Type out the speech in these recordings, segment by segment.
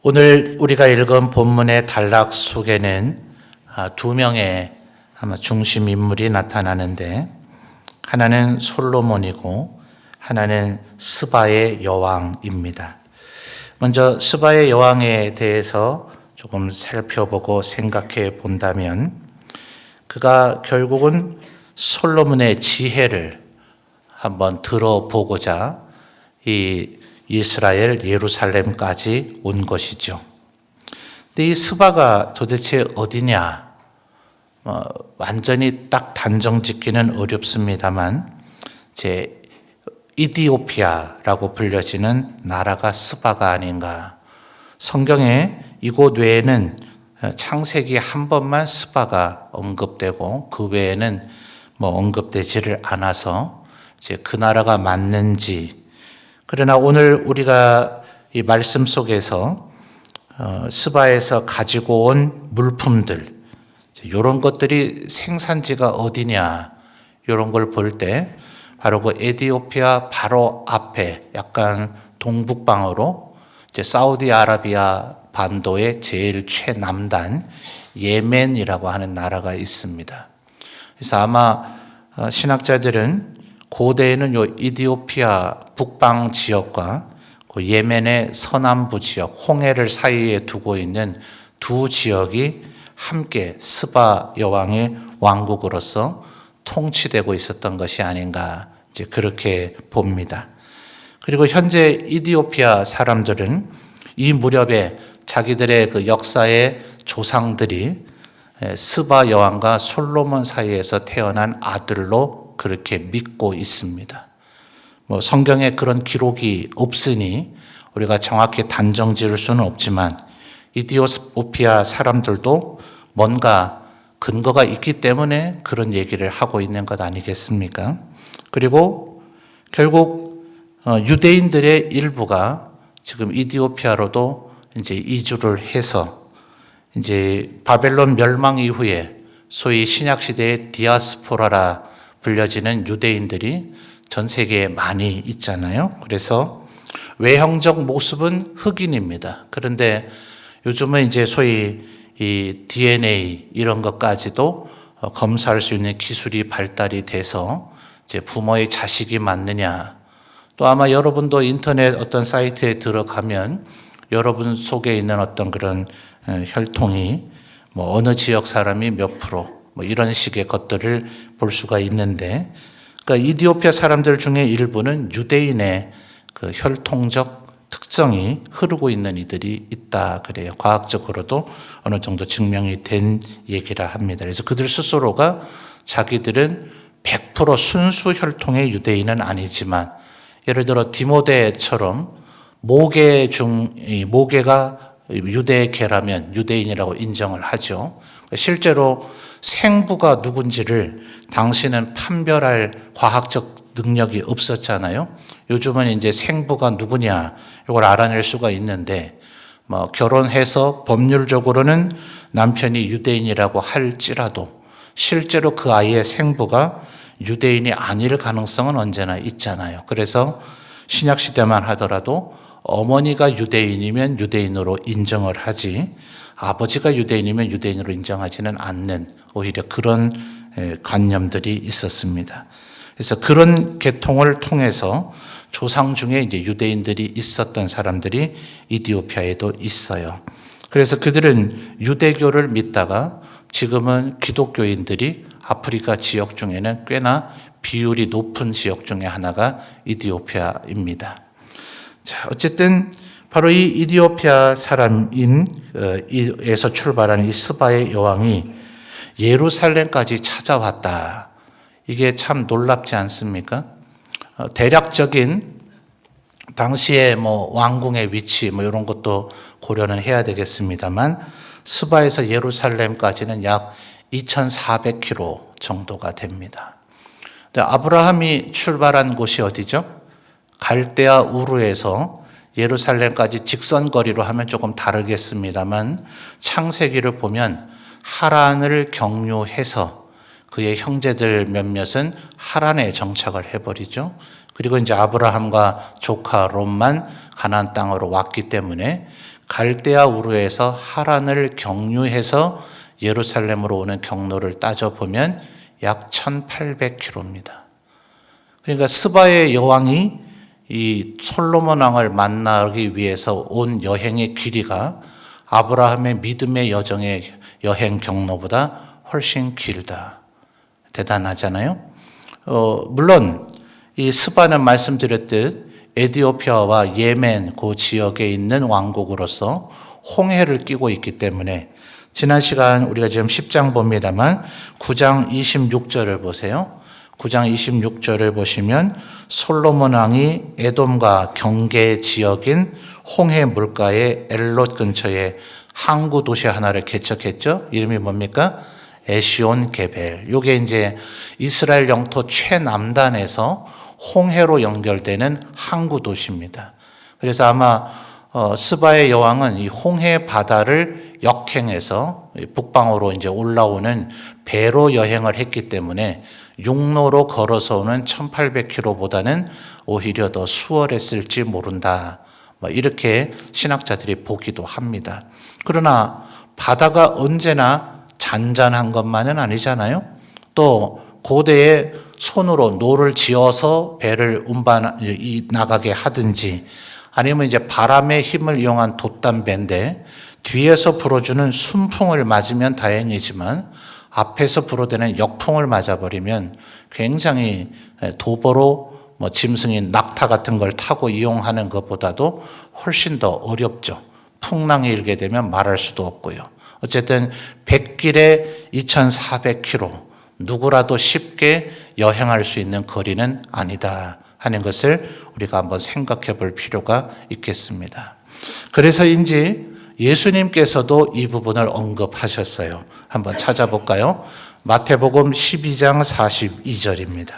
오늘 우리가 읽은 본문의 단락 속에는 두 명의 아마 중심 인물이 나타나는데, 하나는 솔로몬이고 하나는 스바의 여왕입니다. 먼저 스바의 여왕에 대해서 조금 살펴보고 생각해 본다면, 그가 결국은 솔로몬의 지혜를 한번 들어보고자 이 이스라엘 예루살렘까지 온 것이죠. 근데 이 스바가 도대체 어디냐? 완전히 딱 단정 짓기는 어렵습니다만, 이디오피아라고 불려지는 나라가 스바가 아닌가. 성경에 이곳 외에는 창세기 한 번만 스바가 언급되고 그 외에는 언급되지를 않아서 그 나라가 맞는지. 그러나 오늘 우리가 이 말씀 속에서 스바에서 가지고 온 물품들, 이런 것들이 생산지가 어디냐, 이런 걸 볼 때 바로 그 에티오피아 바로 앞에 약간 동북방으로 사우디아라비아 반도의 제일 최남단 예멘이라고 하는 나라가 있습니다. 그래서 아마 신학자들은 고대에는 요 이디오피아 북방 지역과 그 예멘의 서남부 지역, 홍해를 사이에 두고 있는 두 지역이 함께 스바 여왕의 왕국으로서 통치되고 있었던 것이 아닌가, 그렇게 봅니다. 그리고 현재 이디오피아 사람들은 이 무렵에 자기들의 그 역사의 조상들이 스바 여왕과 솔로몬 사이에서 태어난 아들로 그렇게 믿고 있습니다. 성경에 그런 기록이 없으니 우리가 정확히 단정 지을 수는 없지만, 이디오피아 사람들도 뭔가 근거가 있기 때문에 그런 얘기를 하고 있는 것 아니겠습니까? 그리고 결국 유대인들의 일부가 지금 이디오피아로도 이제 이주를 해서 이제 바벨론 멸망 이후에 소위 신약 시대의 디아스포라라 불려지는 유대인들이 전 세계에 많이 있잖아요. 그래서 외형적 모습은 흑인입니다. 그런데 요즘은 이제 소위 이 DNA 이런 것까지도 검사할 수 있는 기술이 발달이 돼서 이제 부모의 자식이 맞느냐, 또 아마 여러분도 인터넷 어떤 사이트에 들어가면 여러분 속에 있는 어떤 그런 혈통이 어느 지역 사람이 몇 프로 이런 식의 것들을 볼 수가 있는데, 그러니까 이디오피아 사람들 중에 일부는 유대인의 그 혈통적 특성이 흐르고 있는 이들이 있다 그래요. 과학적으로도 어느 정도 증명이 된 얘기라 합니다. 그래서 그들 스스로가 자기들은 100% 순수 혈통의 유대인은 아니지만, 예를 들어 디모데처럼 모계가 유대계라면 유대인이라고 인정을 하죠. 실제로 생부가 누군지를 당시는 판별할 과학적 능력이 없었잖아요. 요즘은 이제 생부가 누구냐 이걸 알아낼 수가 있는데, 결혼해서 법률적으로는 남편이 유대인이라고 할지라도 실제로 그 아이의 생부가 유대인이 아닐 가능성은 언제나 있잖아요. 그래서 신약 시대만 하더라도 어머니가 유대인이면 유대인으로 인정을 하지, 아버지가 유대인이면 유대인으로 인정하지는 않는, 오히려 그런 관념들이 있었습니다. 그래서 그런 계통을 통해서 조상 중에 이제 유대인들이 있었던 사람들이 이디오피아에도 있어요. 그래서 그들은 유대교를 믿다가 지금은 기독교인들이 아프리카 지역 중에는 꽤나 비율이 높은 지역 중에 하나가 이디오피아입니다. 자, 어쨌든 바로 이 이디오피아 사람에서 출발한 이 스바의 여왕이 예루살렘까지 찾아왔다. 이게 참 놀랍지 않습니까? 대략적인 당시의 왕궁의 위치 이런 것도 고려는 해야 되겠습니다만, 스바에서 예루살렘까지는 약 2,400km 정도가 됩니다. 근데 아브라함이 출발한 곳이 어디죠? 갈대아 우르에서 예루살렘까지 직선 거리로 하면 조금 다르겠습니다만, 창세기를 보면 하란을 경유해서 그의 형제들 몇몇은 하란에 정착을 해버리죠. 그리고 이제 아브라함과 조카 롯만 가나안 땅으로 왔기 때문에 갈대아 우르에서 하란을 경유해서 예루살렘으로 오는 경로를 따져보면 약 1800km입니다. 그러니까 스바의 여왕이 이 솔로몬 왕을 만나기 위해서 온 여행의 길이가 아브라함의 믿음의 여행 경로보다 훨씬 길다. 대단하잖아요. 물론 이 스바는 말씀드렸듯 에티오피아와 예멘 그 지역에 있는 왕국으로서 홍해를 끼고 있기 때문에 지난 시간 우리가 지금 10장 봅니다만 9장 26절을 보세요. 9장 26절을 보시면 솔로몬 왕이 에돔과 경계 지역인 홍해 물가의 엘롯 근처에 항구 도시 하나를 개척했죠. 이름이 뭡니까? 에시온 게벨. 이게 이제 이스라엘 영토 최남단에서 홍해로 연결되는 항구 도시입니다. 그래서 아마 스바의 여왕은 이 홍해 바다를 역행해서 북방으로 이제 올라오는 배로 여행을 했기 때문에 육로로 걸어서 오는 1800km보다는 오히려 더 수월했을지 모른다. 이렇게 신학자들이 보기도 합니다. 그러나 바다가 언제나 잔잔한 것만은 아니잖아요. 또 고대에 손으로 노를 지어서 배를 나가게 하든지 아니면 이제 바람의 힘을 이용한 돛담배인데 뒤에서 불어주는 순풍을 맞으면 다행이지만 앞에서 불어대는 역풍을 맞아버리면 굉장히 도보로 짐승인 낙타 같은 걸 타고 이용하는 것보다도 훨씬 더 어렵죠. 풍랑이 일게 되면 말할 수도 없고요. 어쨌든 100길에 2400km 누구라도 쉽게 여행할 수 있는 거리는 아니다 하는 것을 우리가 한번 생각해 볼 필요가 있겠습니다. 그래서인지 예수님께서도 이 부분을 언급하셨어요. 한번 찾아볼까요? 마태복음 12장 42절입니다.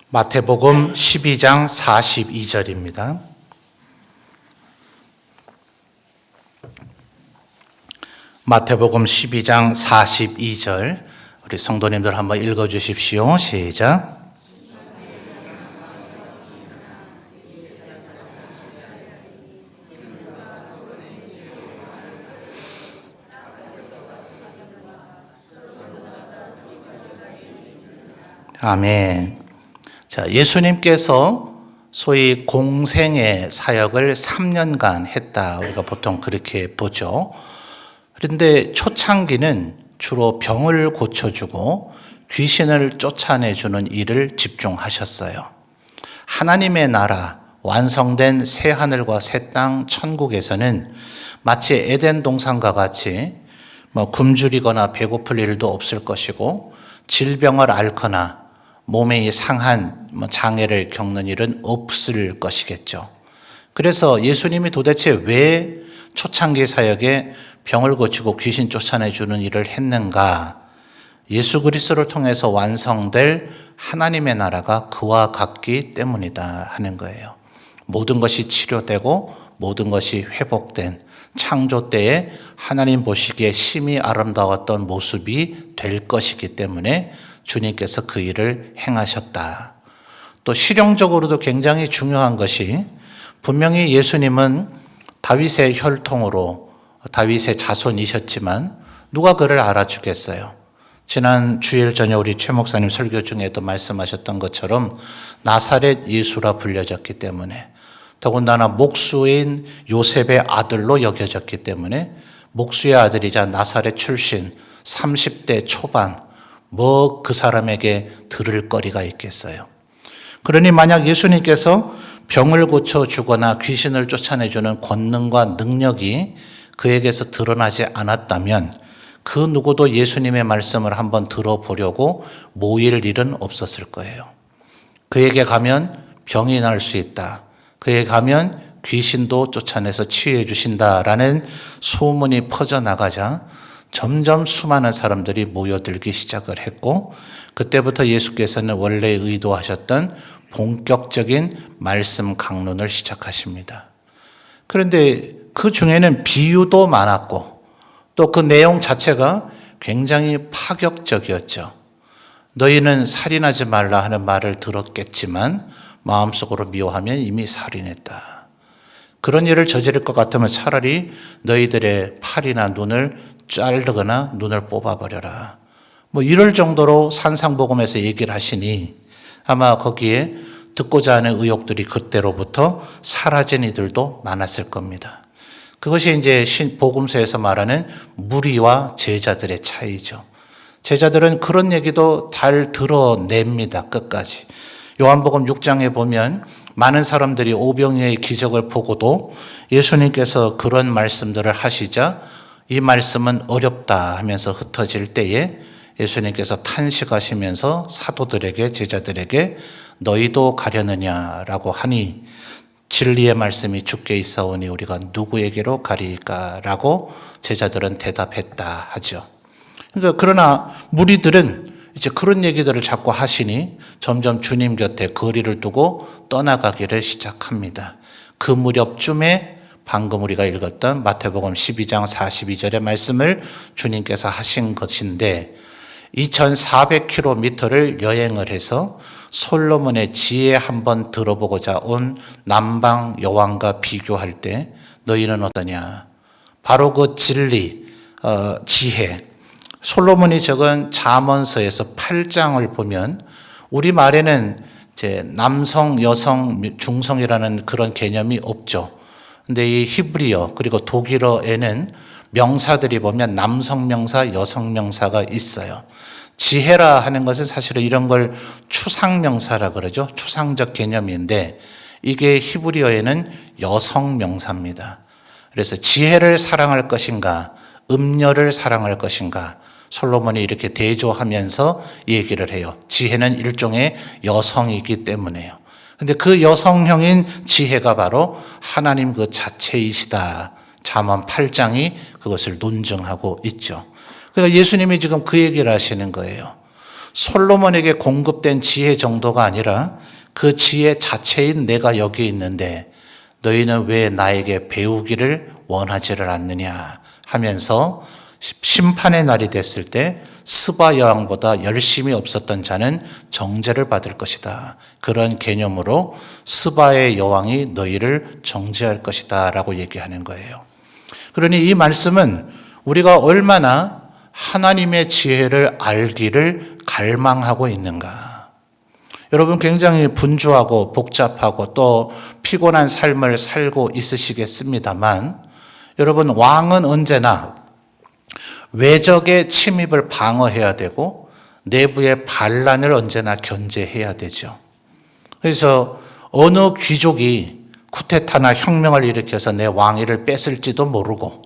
마태복음 12장 42절입니다. 마태복음 12장 42절 우리 성도님들 한번 읽어주십시오. 시작. 아멘. 자, 예수님께서 소위 공생의 사역을 3년간 했다. 우리가 보통 그렇게 보죠. 그런데 초창기는 주로 병을 고쳐주고 귀신을 쫓아내주는 일을 집중하셨어요. 하나님의 나라, 완성된 새 하늘과 새 땅 천국에서는 마치 에덴 동산과 같이 굶주리거나 배고플 일도 없을 것이고 질병을 앓거나 몸에 상한 장애를 겪는 일은 없을 것이겠죠. 그래서 예수님이 도대체 왜 초창기 사역에 병을 고치고 귀신 쫓아내주는 일을 했는가? 예수 그리스도를 통해서 완성될 하나님의 나라가 그와 같기 때문이다 하는 거예요. 모든 것이 치료되고 모든 것이 회복된 창조 때에 하나님 보시기에 심히 아름다웠던 모습이 될 것이기 때문에 주님께서 그 일을 행하셨다. 또 실용적으로도 굉장히 중요한 것이 분명히 예수님은 다윗의 혈통으로 다윗의 자손이셨지만 누가 그를 알아주겠어요? 지난 주일 저녁 우리 최 목사님 설교 중에도 말씀하셨던 것처럼 나사렛 예수라 불려졌기 때문에 더군다나 목수인 요셉의 아들로 여겨졌기 때문에 목수의 아들이자 나사렛 출신 30대 초반 그 사람에게 들을 거리가 있겠어요. 그러니 만약 예수님께서 병을 고쳐주거나 귀신을 쫓아내주는 권능과 능력이 그에게서 드러나지 않았다면 그 누구도 예수님의 말씀을 한번 들어보려고 모일 일은 없었을 거예요. 그에게 가면 병이 날 수 있다. 그에게 가면 귀신도 쫓아내서 치유해 주신다라는 소문이 퍼져나가자 점점 수많은 사람들이 모여들기 시작을 했고 그때부터 예수께서는 원래 의도하셨던 본격적인 말씀 강론을 시작하십니다. 그런데 그 중에는 비유도 많았고 또 그 내용 자체가 굉장히 파격적이었죠. 너희는 살인하지 말라 하는 말을 들었겠지만 마음속으로 미워하면 이미 살인했다. 그런 일을 저지를 것 같으면 차라리 너희들의 팔이나 눈을 자르거나 눈을 뽑아버려라. 뭐 이럴 정도로 산상복음에서 얘기를 하시니 아마 거기에 듣고자 하는 의욕들이 그때로부터 사라진 이들도 많았을 겁니다. 그것이 이제 복음서에서 말하는 무리와 제자들의 차이죠. 제자들은 그런 얘기도 잘 드러냅니다. 끝까지. 요한복음 6장에 보면 많은 사람들이 오병이어의 기적을 보고도 예수님께서 그런 말씀들을 하시자 이 말씀은 어렵다 하면서 흩어질 때에 예수님께서 탄식하시면서 사도들에게 제자들에게 너희도 가려느냐라고 하니 진리의 말씀이 주께 있사오니 우리가 누구에게로 가리이까라고 제자들은 대답했다 하죠. 그러니까 그러나 무리들은 이제 그런 얘기들을 자꾸 하시니 점점 주님 곁에 거리를 두고 떠나가기를 시작합니다. 그 무렵쯤에 방금 우리가 읽었던 마태복음 12장 42절의 말씀을 주님께서 하신 것인데 2400km를 여행을 해서 솔로몬의 지혜 한번 들어보고자 온 남방 여왕과 비교할 때 너희는 어떠냐? 바로 그 진리, 지혜. 솔로몬이 적은 잠언서에서 8장을 보면 우리말에는 이제 남성, 여성, 중성이라는 그런 개념이 없죠. 근데 이 히브리어 그리고 독일어에는 명사들이 보면 남성 명사, 여성 명사가 있어요. 지혜라 하는 것은 사실은 이런 걸 추상 명사라 그러죠. 추상적 개념인데 이게 히브리어에는 여성 명사입니다. 그래서 지혜를 사랑할 것인가, 음녀를 사랑할 것인가, 솔로몬이 이렇게 대조하면서 얘기를 해요. 지혜는 일종의 여성이기 때문에요. 근데 그 여성형인 지혜가 바로 하나님 그 자체이시다. 잠언 8장이 그것을 논증하고 있죠. 그러니까 예수님이 지금 그 얘기를 하시는 거예요. 솔로몬에게 공급된 지혜 정도가 아니라 그 지혜 자체인 내가 여기 있는데 너희는 왜 나에게 배우기를 원하지를 않느냐 하면서 심판의 날이 됐을 때 스바 여왕보다 열심이 없었던 자는 정죄를 받을 것이다. 그런 개념으로 스바의 여왕이 너희를 정죄할 것이다 라고 얘기하는 거예요. 그러니 이 말씀은 우리가 얼마나 하나님의 지혜를 알기를 갈망하고 있는가. 여러분 굉장히 분주하고 복잡하고 또 피곤한 삶을 살고 있으시겠습니다만 여러분 왕은 언제나 외적의 침입을 방어해야 되고 내부의 반란을 언제나 견제해야 되죠. 그래서 어느 귀족이 쿠데타나 혁명을 일으켜서 내 왕위를 뺏을지도 모르고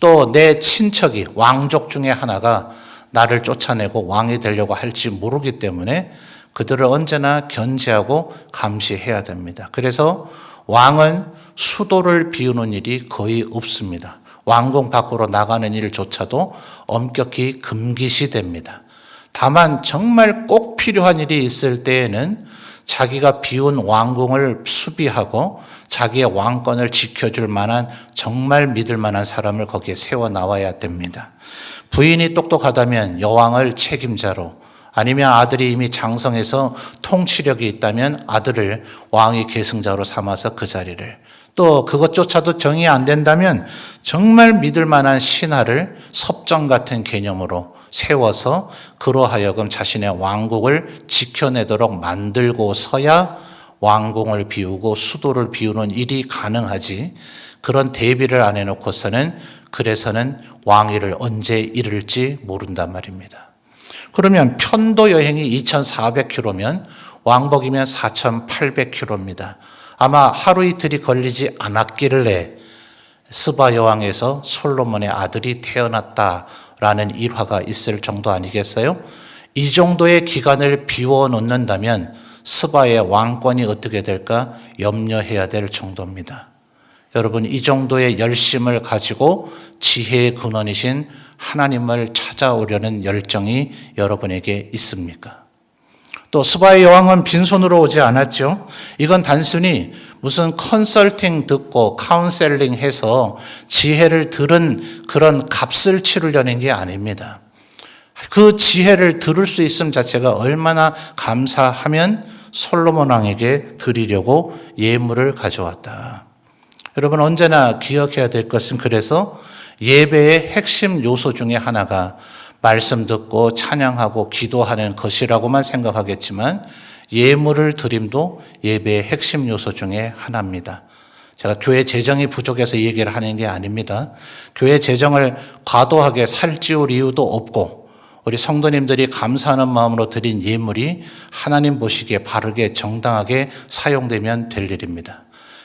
또 내 친척이 왕족 중에 하나가 나를 쫓아내고 왕이 되려고 할지 모르기 때문에 그들을 언제나 견제하고 감시해야 됩니다. 그래서 왕은 수도를 비우는 일이 거의 없습니다. 왕궁 밖으로 나가는 일조차도 엄격히 금기시됩니다. 다만 정말 꼭 필요한 일이 있을 때에는 자기가 비운 왕궁을 수비하고 자기의 왕권을 지켜줄 만한 정말 믿을 만한 사람을 거기에 세워 나와야 됩니다. 부인이 똑똑하다면 여왕을 책임자로 아니면 아들이 이미 장성해서 통치력이 있다면 아들을 왕위 계승자로 삼아서 그 자리를 또 그것조차도 정이 안 된다면 정말 믿을 만한 신하를 섭정 같은 개념으로 세워서 그로 하여금 자신의 왕국을 지켜내도록 만들고서야 왕궁을 비우고 수도를 비우는 일이 가능하지 그런 대비를 안 해놓고서는 그래서는 왕위를 언제 잃을지 모른단 말입니다. 그러면 편도 여행이 2400km면 왕복이면 4800km입니다. 아마 하루 이틀이 걸리지 않았길래 스바 여왕에서 솔로몬의 아들이 태어났다라는 일화가 있을 정도 아니겠어요? 이 정도의 기간을 비워놓는다면 스바의 왕권이 어떻게 될까 염려해야 될 정도입니다. 여러분 이 정도의 열심을 가지고 지혜의 근원이신 하나님을 찾아오려는 열정이 여러분에게 있습니까? 또 스바의 여왕은 빈손으로 오지 않았죠. 이건 단순히 무슨 컨설팅 듣고 카운셀링 해서 지혜를 들은 그런 값을 치르려는 게 아닙니다. 그 지혜를 들을 수 있음 자체가 얼마나 감사하면 솔로몬 왕에게 드리려고 예물을 가져왔다. 여러분 언제나 기억해야 될 것은 그래서 예배의 핵심 요소 중에 하나가 말씀 듣고 찬양하고 기도하는 것이라고만 생각하겠지만 예물을 드림도 예배의 핵심 요소 중에 하나입니다. 제가 교회 재정이 부족해서 이 얘기를 하는 게 아닙니다. 교회 재정을 과도하게 살찌울 이유도 없고 우리 성도님들이 감사하는 마음으로 드린 예물이 하나님 보시기에 바르게 정당하게 사용되면 될 일입니다.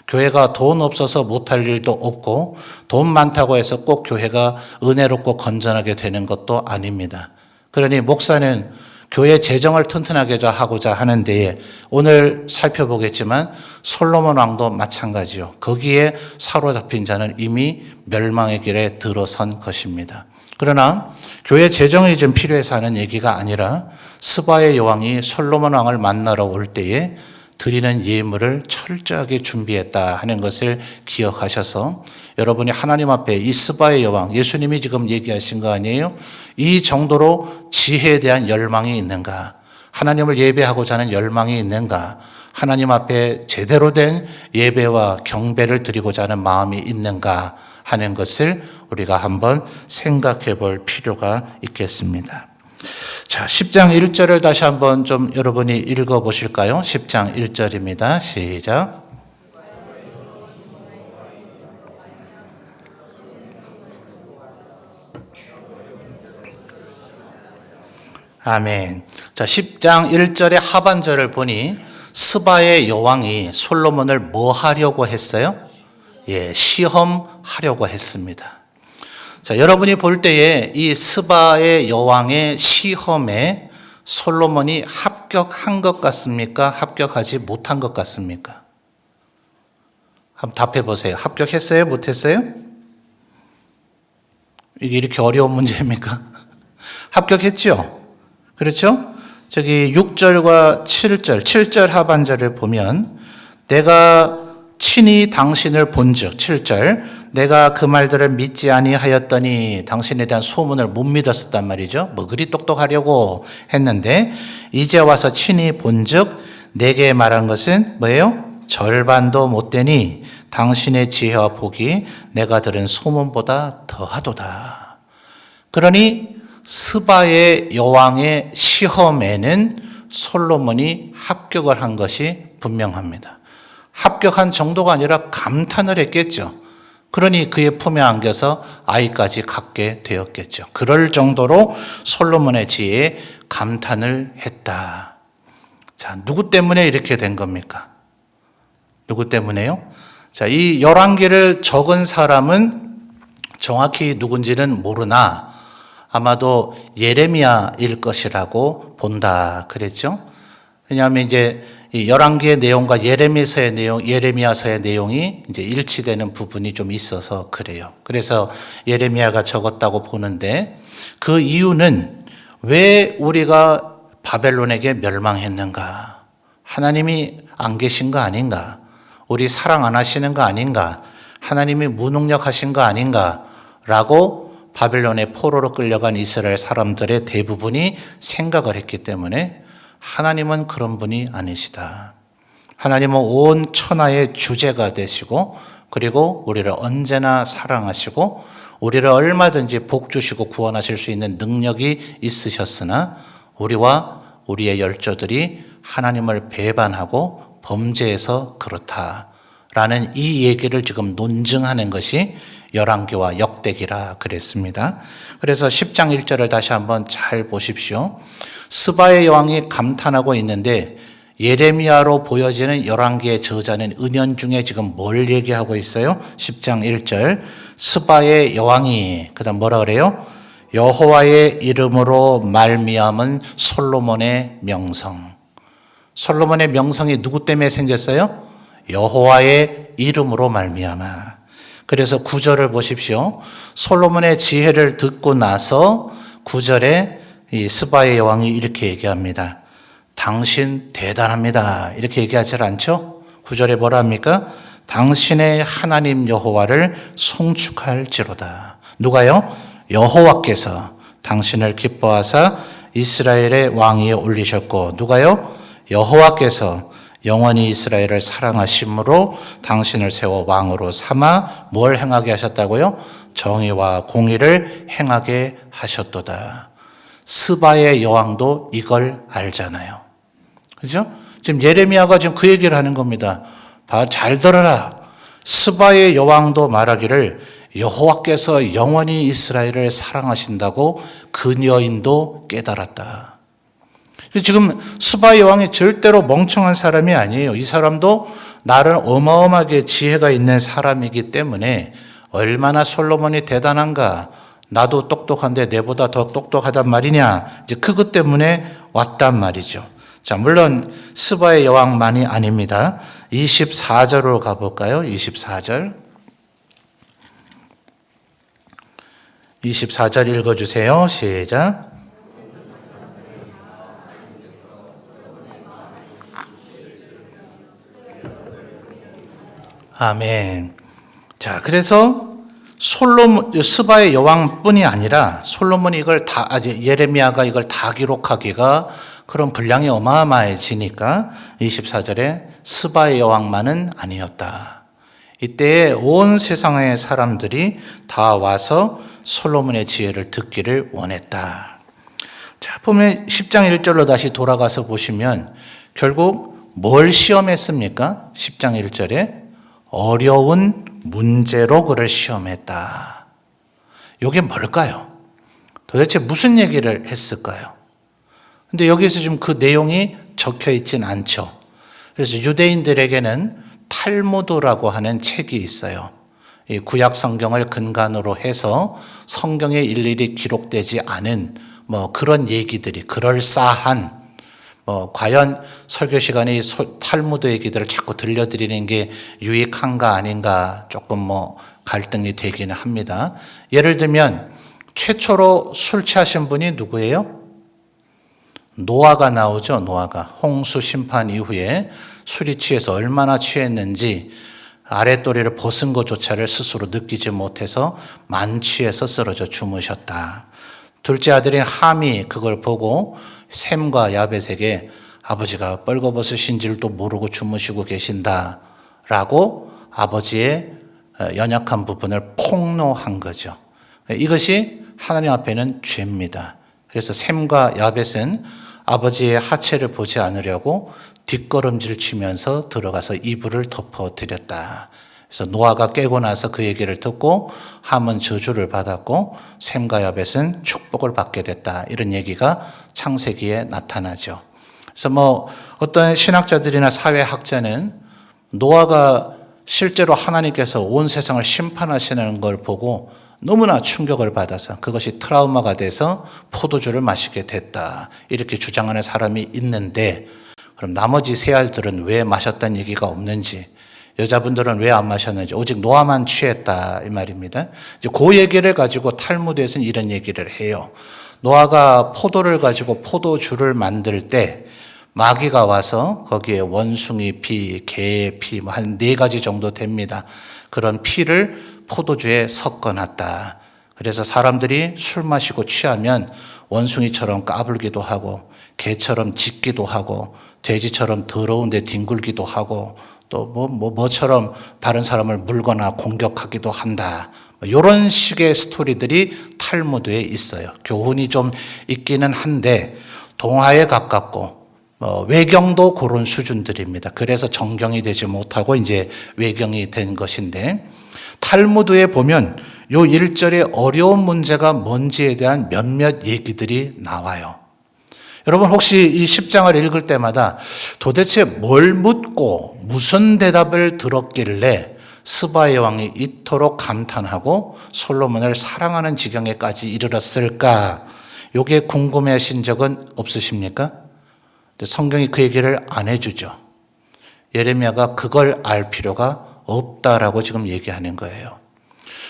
교회가 돈 없어서 못할 일도 없고 돈 많다고 해서 꼭 교회가 은혜롭고 건전하게 되는 것도 아닙니다. 그러니 목사는 교회 재정을 튼튼하게 하고자 하는데 오늘 살펴보겠지만 솔로몬 왕도 마찬가지요. 거기에 사로잡힌 자는 이미 멸망의 길에 들어선 것입니다. 그러나 교회 재정이 좀 필요해서 하는 얘기가 아니라 스바의 여왕이 솔로몬 왕을 만나러 올 때에 드리는 예물을 철저하게 준비했다 하는 것을 기억하셔서 여러분이 하나님 앞에 이 스바의 여왕, 예수님이 지금 얘기하신 거 아니에요? 이 정도로 지혜에 대한 열망이 있는가? 하나님을 예배하고자 하는 열망이 있는가? 하나님 앞에 제대로 된 예배와 경배를 드리고자 하는 마음이 있는가 하는 것을 우리가 한번 생각해 볼 필요가 있겠습니다. 자, 10장 1절을 다시 한번 좀 여러분이 읽어 보실까요? 10장 1절입니다. 시작. 아멘. 자, 10장 1절의 하반절을 보니 스바의 여왕이 솔로몬을 뭐 하려고 했어요? 예, 시험하려고 했습니다. 자, 여러분이 볼 때에 이 스바의 여왕의 시험에 솔로몬이 합격한 것 같습니까? 합격하지 못한 것 같습니까? 한번 답해 보세요. 합격했어요? 못했어요? 이게 이렇게 어려운 문제입니까? 합격했죠? 그렇죠? 저기 6절과 7절 하반절을 보면 내가 친히 당신을 본즉 7절 내가 그 말들을 믿지 아니하였더니 당신에 대한 소문을 못 믿었었단 말이죠. 뭐 그리 똑똑하려고 했는데 이제 와서 친히 본즉 내게 말한 것은 뭐예요? 절반도 못 되니 당신의 지혜와 복이 내가 들은 소문보다 더하도다. 그러니 스바의 여왕의 시험에는 솔로몬이 합격을 한 것이 분명합니다. 합격한 정도가 아니라 감탄을 했겠죠. 그러니 그의 품에 안겨서 아이까지 갖게 되었겠죠. 그럴 정도로 솔로몬의 지혜에 감탄을 했다. 자, 누구 때문에 이렇게 된 겁니까? 누구 때문에요? 자, 이 11개를 적은 사람은 정확히 누군지는 모르나 아마도 예레미야일 것이라고 본다 그랬죠. 왜냐하면 이제 이 11개의 내용과 예레미야서의 내용이 이제 일치되는 부분이 좀 있어서 그래요. 그래서 예레미야가 적었다고 보는데 그 이유는 왜 우리가 바벨론에게 멸망했는가? 하나님이 안 계신 거 아닌가? 우리 사랑 안 하시는 거 아닌가? 하나님이 무능력하신 거 아닌가? 라고 바벨론의 포로로 끌려간 이스라엘 사람들의 대부분이 생각을 했기 때문에 하나님은 그런 분이 아니시다. 하나님은 온 천하의 주제가 되시고 그리고 우리를 언제나 사랑하시고 우리를 얼마든지 복 주시고 구원하실 수 있는 능력이 있으셨으나 우리와 우리의 열조들이 하나님을 배반하고 범죄해서 그렇다라는 이 얘기를 지금 논증하는 것이 열왕기와 역대기라 그랬습니다. 그래서 10장 1절을 다시 한번 잘 보십시오. 스바의 여왕이 감탄하고 있는데 예레미야로 보여지는 열왕기의 저자는 은연중에 지금 뭘 얘기하고 있어요? 10장 1절 스바의 여왕이 그다음 뭐라 그래요? 여호와의 이름으로 말미암은 솔로몬의 명성. 솔로몬의 명성이 누구 때문에 생겼어요? 여호와의 이름으로 말미암아. 그래서 9절을 보십시오. 솔로몬의 지혜를 듣고 나서 9절에 이 스바의 여왕이 이렇게 얘기합니다. 당신 대단합니다. 이렇게 얘기하지 않죠? 9절에 뭐라 합니까? 당신의 하나님 여호와를 송축할지로다. 누가요? 여호와께서 당신을 기뻐하사 이스라엘의 왕위에 올리셨고 누가요? 여호와께서 영원히 이스라엘을 사랑하심으로 당신을 세워 왕으로 삼아 뭘 행하게 하셨다고요? 정의와 공의를 행하게 하셨도다. 스바의 여왕도 이걸 알잖아요. 그죠? 지금 예레미야가 지금 그 얘기를 하는 겁니다. 잘 들어라. 스바의 여왕도 말하기를 여호와께서 영원히 이스라엘을 사랑하신다고 그 여인도 깨달았다. 지금 스바의 여왕이 절대로 멍청한 사람이 아니에요. 이 사람도 나름 어마어마하게 지혜가 있는 사람이기 때문에 얼마나 솔로몬이 대단한가, 나도 똑똑한데 내보다 더 똑똑하단 말이냐, 이제 그것 때문에 왔단 말이죠. 자, 물론 스바의 여왕만이 아닙니다. 24절로 가볼까요? 24절. 24절 읽어주세요. 시작. 아멘. 자, 그래서 스바의 여왕뿐이 아니라 솔로몬이 이걸 다, 예레미야가 이걸 다 기록하기가 그런 분량이 어마어마해지니까 24절에 스바의 여왕만은 아니었다. 이때에 온 세상의 사람들이 다 와서 솔로몬의 지혜를 듣기를 원했다. 자, 보면 10장 1절로 다시 돌아가서 보시면 결국 뭘 시험했습니까? 10장 1절에 어려운 문제로 그를 시험했다. 이게 뭘까요? 도대체 무슨 얘기를 했을까요? 근데 여기서 지금 그 내용이 적혀 있진 않죠. 그래서 유대인들에게는 탈무드라고 하는 책이 있어요. 이 구약 성경을 근간으로 해서 성경에 일일이 기록되지 않은 그런 얘기들이 그럴싸한 과연 설교 시간에 탈무드 얘기들을 자꾸 들려드리는 게 유익한가 아닌가 조금 갈등이 되기는 합니다. 예를 들면 최초로 술 취하신 분이 누구예요? 노아가 나오죠. 노아가 홍수 심판 이후에 술이 취해서 얼마나 취했는지 아랫도리를 벗은 것조차를 스스로 느끼지 못해서 만취해서 쓰러져 주무셨다. 둘째 아들인 함이 그걸 보고 셈과 야벳에게 아버지가 벌거벗으신 줄도 모르고 주무시고 계신다라고 아버지의 연약한 부분을 폭로한 거죠. 이것이 하나님 앞에는 죄입니다. 그래서 셈과 야벳은 아버지의 하체를 보지 않으려고 뒷걸음질 치면서 들어가서 이불을 덮어드렸다. 그래서 노아가 깨고 나서 그 얘기를 듣고 함은 저주를 받았고 셈과 야벳은 축복을 받게 됐다. 이런 얘기가 창세기에 나타나죠. 그래서 어떤 신학자들이나 사회학자는 노아가 실제로 하나님께서 온 세상을 심판하시는 걸 보고 너무나 충격을 받아서 그것이 트라우마가 돼서 포도주를 마시게 됐다. 이렇게 주장하는 사람이 있는데 그럼 나머지 세 알들은 왜 마셨다는 얘기가 없는지, 여자분들은 왜 안 마셨는지, 오직 노아만 취했다 이 말입니다. 이제 그 얘기를 가지고 탈무드에서는 이런 얘기를 해요. 노아가 포도를 가지고 포도주를 만들 때 마귀가 와서 거기에 원숭이 피, 개의 피 한 4가지 정도 됩니다. 그런 피를 포도주에 섞어놨다. 그래서 사람들이 술 마시고 취하면 원숭이처럼 까불기도 하고 개처럼 짖기도 하고 돼지처럼 더러운 데 뒹굴기도 하고 또 뭐처럼 다른 사람을 물거나 공격하기도 한다. 이런 식의 스토리들이 탈무드에 있어요. 교훈이 좀 있기는 한데 동화에 가깝고 외경도 그런 수준들입니다. 그래서 정경이 되지 못하고 이제 외경이 된 것인데, 탈무드에 보면 요 1절에 어려운 문제가 뭔지에 대한 몇몇 얘기들이 나와요. 여러분 혹시 이 10장을 읽을 때마다 도대체 뭘 묻고 무슨 대답을 들었길래 스바의 왕이 이토록 감탄하고 솔로몬을 사랑하는 지경에까지 이르렀을까? 이게 궁금해하신 적은 없으십니까? 성경이 그 얘기를 안 해주죠. 예레미야가 그걸 알 필요가 없다라고 지금 얘기하는 거예요.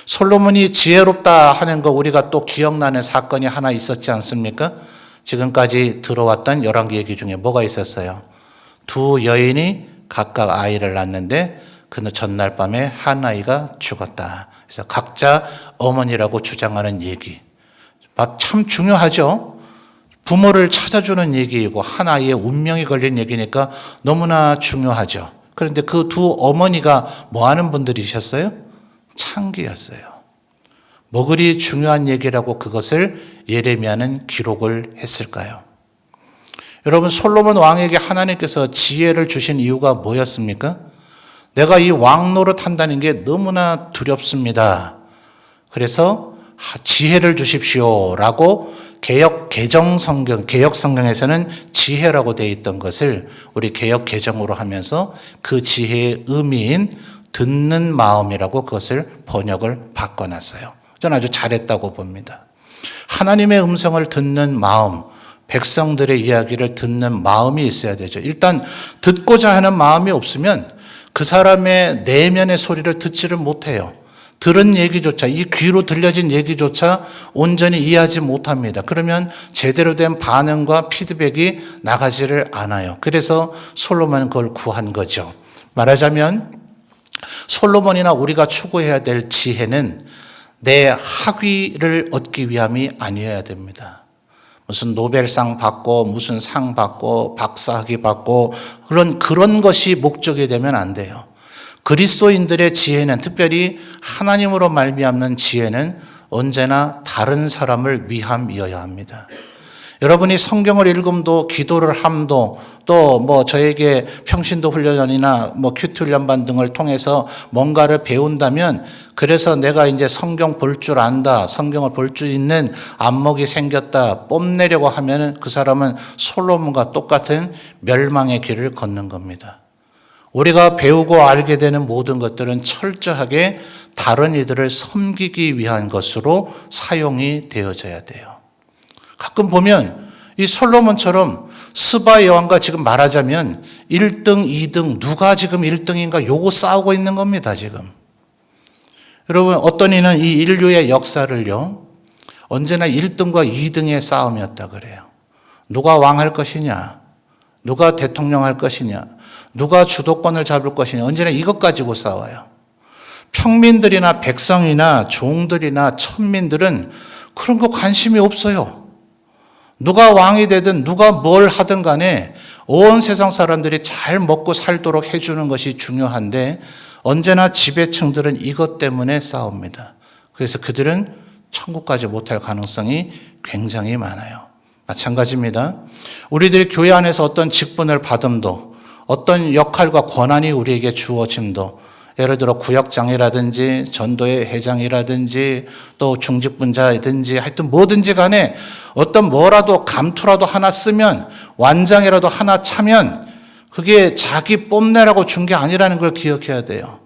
솔로몬이 지혜롭다 하는 거 우리가 또 기억나는 사건이 하나 있었지 않습니까? 지금까지 들어왔던 열왕기 얘기 중에 뭐가 있었어요? 두 여인이 각각 아이를 낳는데 그 전날 밤에 한 아이가 죽었다. 그래서 각자 어머니라고 주장하는 얘기. 참 중요하죠. 부모를 찾아주는 얘기이고 한 아이의 운명이 걸린 얘기니까 너무나 중요하죠. 그런데 그 두 어머니가 뭐 하는 분들이셨어요? 창기였어요. 뭐 그리 중요한 얘기라고 그것을 예레미야는 기록을 했을까요? 여러분, 솔로몬 왕에게 하나님께서 지혜를 주신 이유가 뭐였습니까? 내가 이 왕 노릇한다는 게 너무나 두렵습니다. 그래서 지혜를 주십시오라고 개역 성경에서는 지혜라고 되어 있던 것을 우리 개역 개정으로 하면서 그 지혜의 의미인 듣는 마음이라고 그것을 번역을 바꿔놨어요. 저는 아주 잘했다고 봅니다. 하나님의 음성을 듣는 마음, 백성들의 이야기를 듣는 마음이 있어야 되죠. 일단 듣고자 하는 마음이 없으면 그 사람의 내면의 소리를 듣지를 못해요. 들은 얘기조차, 이 귀로 들려진 얘기조차 온전히 이해하지 못합니다. 그러면 제대로 된 반응과 피드백이 나가지를 않아요. 그래서 솔로몬은 그걸 구한 거죠. 말하자면 솔로몬이나 우리가 추구해야 될 지혜는 내 학위를 얻기 위함이 아니어야 됩니다. 무슨 노벨상 받고 무슨 상 받고 박사학위 받고 그런 것이 목적이 되면 안 돼요. 그리스도인들의 지혜는, 특별히 하나님으로 말미암는 지혜는 언제나 다른 사람을 위함이어야 합니다. 여러분이 성경을 읽음도 기도를 함도 또 뭐 저에게 평신도 훈련이나 뭐 큐티 훈련반 등을 통해서 뭔가를 배운다면, 그래서 내가 이제 성경 볼 줄 안다, 성경을 볼 줄 있는 안목이 생겼다 뽐내려고 하면 그 사람은 솔로몬과 똑같은 멸망의 길을 걷는 겁니다. 우리가 배우고 알게 되는 모든 것들은 철저하게 다른 이들을 섬기기 위한 것으로 사용이 되어져야 돼요. 가끔 보면 이 솔로몬처럼 스바 여왕과 지금 말하자면 1등, 2등, 누가 지금 1등인가 요거 싸우고 있는 겁니다, 지금. 여러분, 어떤 이는 이 인류의 역사를요, 언제나 1등과 2등의 싸움이었다 그래요. 누가 왕할 것이냐, 누가 대통령 할 것이냐, 누가 주도권을 잡을 것이냐, 언제나 이것 가지고 싸워요. 평민들이나 백성이나 종들이나 천민들은 그런 거 관심이 없어요. 누가 왕이 되든 누가 뭘 하든 간에 온 세상 사람들이 잘 먹고 살도록 해주는 것이 중요한데, 언제나 지배층들은 이것 때문에 싸웁니다. 그래서 그들은 천국까지 못할 가능성이 굉장히 많아요. 마찬가지입니다. 우리들이 교회 안에서 어떤 직분을 받음도, 어떤 역할과 권한이 우리에게 주어짐도, 예를 들어 구역장이라든지 전도회 회장이라든지 또 중직분자든지 하여튼 뭐든지 간에 어떤 뭐라도 감투라도 하나 쓰면, 완장이라도 하나 차면 그게 자기 뽐내라고 준 게 아니라는 걸 기억해야 돼요.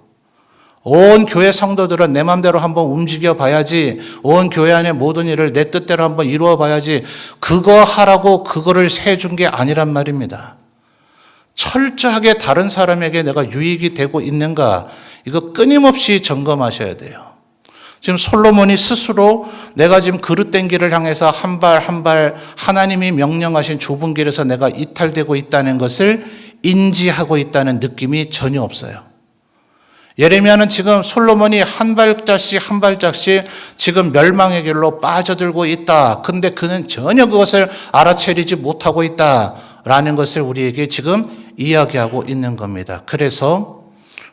온 교회 성도들은 내 맘대로 한번 움직여 봐야지, 온 교회 안의 모든 일을 내 뜻대로 한번 이루어 봐야지, 그거 하라고 그거를 해준 게 아니란 말입니다. 철저하게 다른 사람에게 내가 유익이 되고 있는가, 이거 끊임없이 점검하셔야 돼요. 지금 솔로몬이 스스로 내가 지금 그릇된 길을 향해서 한 발 한 발 하나님이 명령하신 좁은 길에서 내가 이탈되고 있다는 것을 인지하고 있다는 느낌이 전혀 없어요. 예레미야는 지금 솔로몬이 한 발짝씩 한 발짝씩 지금 멸망의 길로 빠져들고 있다. 근데 그는 전혀 그것을 알아채리지 못하고 있다라는 것을 우리에게 지금 이야기하고 있는 겁니다. 그래서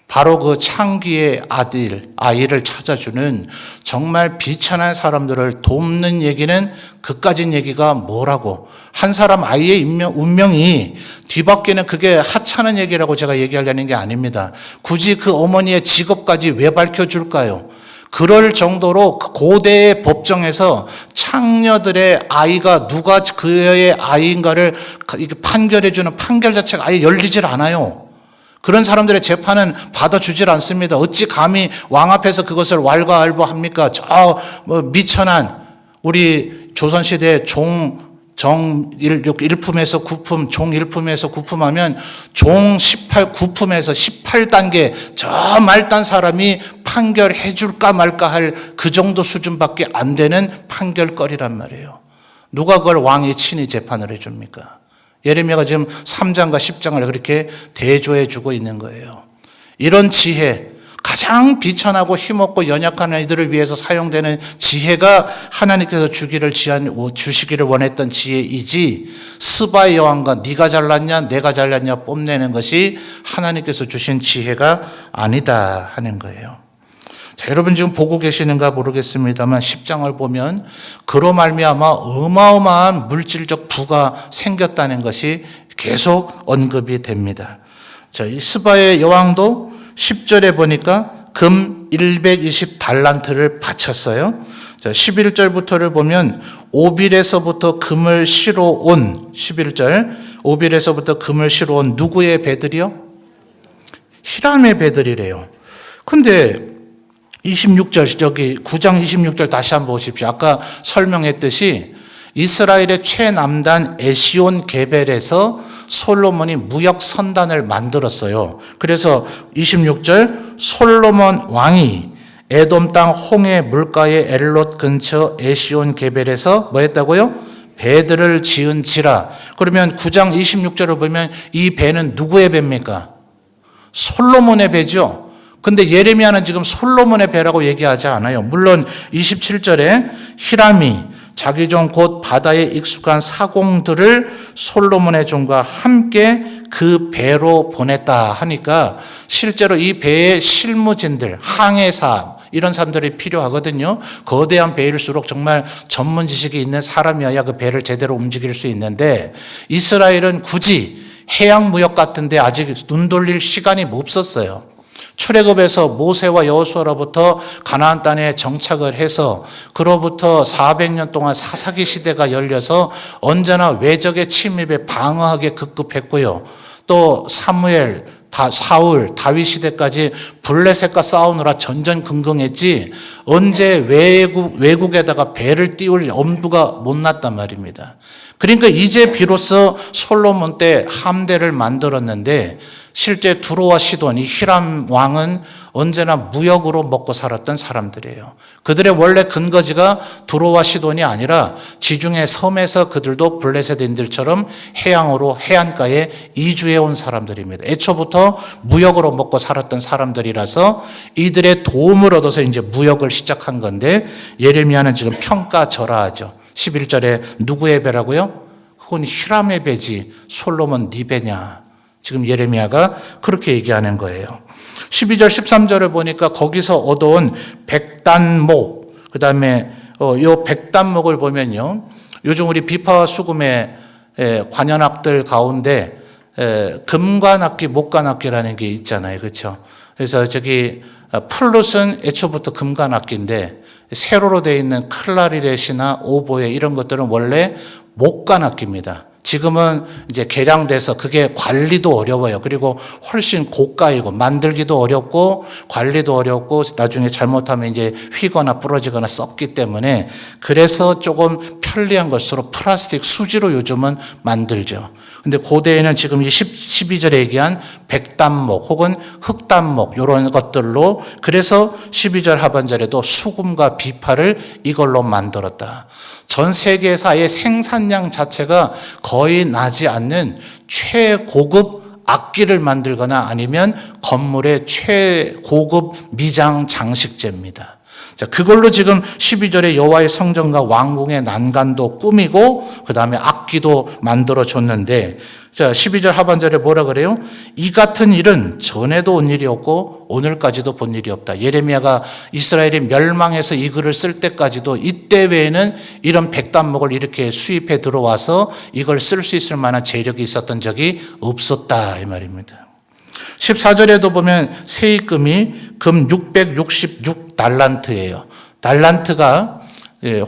바로 그 창기의 아이를 찾아주는 정말 비천한 사람들을 돕는 얘기는 그까진 얘기가 뭐라고, 한 사람 아이의 운명이 뒤바뀌는 그게 하찮은 얘기라고 제가 얘기하려는 게 아닙니다. 굳이 그 어머니의 직업까지 왜 밝혀줄까요? 그럴 정도로 고대의 법정에서 창녀들의 아이가 누가 그의 아이인가를 판결해주는 판결 자체가 아예 열리질 않아요. 그런 사람들의 재판은 받아주질 않습니다. 어찌 감히 왕 앞에서 그것을 왈가왈부합니까? 미천한 우리 조선시대 일품에서 구품, 종 1품에서 구품하면 종 9품에서 18단계 저 말단 사람이 판결해 줄까 말까 할 그 정도 수준밖에 안 되는 판결거리란 말이에요. 누가 그걸 왕이 친히 재판을 해 줍니까? 예레미야가 지금 3장과 10장을 그렇게 대조해 주고 있는 거예요. 이런 지혜, 가장 비천하고 힘없고 연약한 아이들을 위해서 사용되는 지혜가 하나님께서 주시기를 원했던 지혜이지, 스바의 여왕과 네가 잘났냐 내가 잘났냐 뽐내는 것이 하나님께서 주신 지혜가 아니다 하는 거예요. 자, 여러분 지금 보고 계시는가 모르겠습니다만 10장을 보면 그로 말미암아 어마어마한 물질적 부가 생겼다는 것이 계속 언급이 됩니다. 자, 이 스바의 여왕도 10절에 보니까 금 120달란트를 바쳤어요. 자, 11절부터를 보면 오빌에서부터 금을 실어 온, 11절 오빌에서부터 금을 실어 온 누구의 배들이요? 히람의 배들이래요. 근데 26절, 저기 9장 26절 다시 한번 보십시오. 아까 설명했듯이 이스라엘의 최남단 에시온 게벨에서 솔로몬이 무역 선단을 만들었어요. 그래서 26절 솔로몬 왕이 에돔 땅 홍해 물가의 엘롯 근처 에시온 게벨에서 뭐 했다고요? 배들을 지은지라. 그러면 9장 26절을 보면 이 배는 누구의 배입니까? 솔로몬의 배죠. 근데 예레미야는 지금 솔로몬의 배라고 얘기하지 않아요. 물론 27절에 히람이 자기 종 곧 바다에 익숙한 사공들을 솔로몬의 종과 함께 그 배로 보냈다 하니까 실제로 이 배의 실무진들, 항해사 이런 사람들이 필요하거든요. 거대한 배일수록 정말 전문 지식이 있는 사람이어야 그 배를 제대로 움직일 수 있는데 이스라엘은 굳이 해양 무역 같은데 아직 눈 돌릴 시간이 없었어요. 출애굽에서 모세와 여호수아로부터 가나안 땅에 정착을 해서 그로부터 400년 동안 사사기 시대가 열려서 언제나 외적의 침입에 방어하게 급급했고요. 또 사무엘, 사울, 다윗 시대까지 블레셋과 싸우느라 전전긍긍했지 언제 외국에다가 배를 띄울 엄두가 못 났단 말입니다. 그러니까 이제 비로소 솔로몬 때 함대를 만들었는데 실제 두로와 시돈, 이 히람 왕은 언제나 무역으로 먹고 살았던 사람들이에요. 그들의 원래 근거지가 두로와 시돈이 아니라 지중해 섬에서 그들도 블레셋인들처럼 해양으로 해안가에 이주해 온 사람들입니다. 애초부터 무역으로 먹고 살았던 사람들이라서 이들의 도움을 얻어서 이제 무역을 시작한 건데 예레미야는 지금 평가절하하죠. 11절에 누구의 배라고요? 그건 히람의 배지 솔로몬 네 배냐? 지금 예레미야가 그렇게 얘기하는 거예요. 12절 13절을 보니까 거기서 얻어온 백단목, 그 다음에 요 백단목을 보면요, 요즘 우리 비파와 수금의 관현악들 가운데 금관악기, 목관악기라는 게 있잖아요. 그렇죠? 그래서 저기 플룻은 애초부터 금관악기인데 세로로 되어 있는 클라리넷이나 오보에 이런 것들은 원래 목관악기입니다. 지금은 이제 개량돼서 그게 관리도 어려워요. 그리고 훨씬 고가이고 만들기도 어렵고 관리도 어렵고 나중에 잘못하면 이제 휘거나 부러지거나 썩기 때문에 그래서 조금 편리한 것으로 플라스틱 수지로 요즘은 만들죠. 근데 고대에는 지금 이 12절에 얘기한 백단목 혹은 흑단목 이런 것들로 그래서 12절 하반절에도 수금과 비파를 이걸로 만들었다. 전 세계에서 아예 생산량 자체가 거의 나지 않는 최고급 악기를 만들거나 아니면 건물의 최고급 미장 장식재입니다. 자, 그걸로 지금 12절에 여호와의 성전과 왕궁의 난간도 꾸미고 그 다음에 악기도 만들어줬는데 자, 12절 하반절에 뭐라 그래요? 이 같은 일은 전에도 온 일이 없고 오늘까지도 본 일이 없다. 예레미야가 이스라엘이 멸망해서 이 글을 쓸 때까지도 이때 외에는 이런 백단목을 이렇게 수입해 들어와서 이걸 쓸 수 있을 만한 재력이 있었던 적이 없었다 이 말입니다. 14절에도 보면 세입금이 금 666달란트예요. 달란트가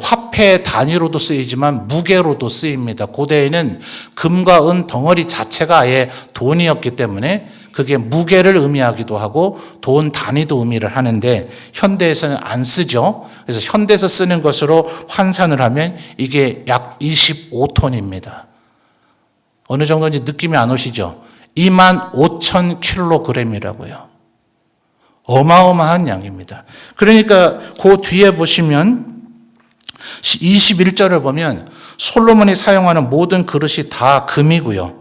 화폐 단위로도 쓰이지만 무게로도 쓰입니다. 고대에는 금과 은 덩어리 자체가 아예 돈이었기 때문에 그게 무게를 의미하기도 하고 돈 단위도 의미를 하는데 현대에서는 안 쓰죠. 그래서 현대에서 쓰는 것으로 환산을 하면 이게 약 25톤입니다. 어느 정도인지 느낌이 안 오시죠? 25,000kg이라고요. 어마어마한 양입니다. 그러니까 그 뒤에 보시면 21절을 보면 솔로몬이 사용하는 모든 그릇이 다 금이고요.